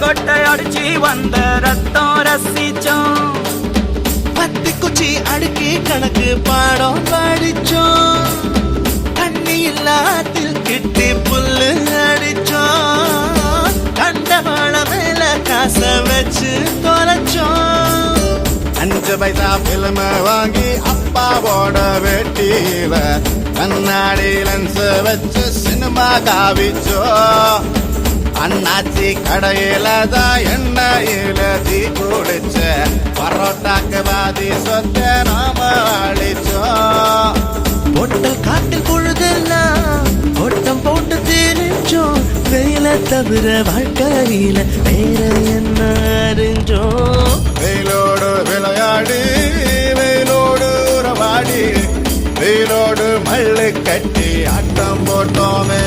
கொட்டை அடிச்சு வந்த ரத்தம் ரசிச்சோம். பத்தி குச்சி அடுக்கி கணக்கு பாடம் படிச்சோம். தண்ணி இல்லாத்தில் கிட்டி புல்லு அடிச்சோம். கண்டவாள மேல காச வச்சு தொலைச்சோம். 5 பைசா பிலிம வாங்கி அப்பாவோட வெட்டியில கண்ணாடி லென்ஸ் வச்சு சினிமா காவிச்சோம். அண்ணாச்சி கடையில தான் எண்ணெயில தீ குடிச்ச பரோட்டாக்கு பாதி சொத்த நாம அழிச்சோம். பொட்டல் காட்டில் பொழுதெல்லாம் ஓட்டம் போட்டு திரிச்சோம். வெயில தவிர வாழ்க்கையில வேற என்ன அறிஞ்சோம். வெயிலோடு விளையாடி வெயிலோடு உறவாடி வெயிலோடு மல்லு கட்டி ஆட்டம் போட்டோமே.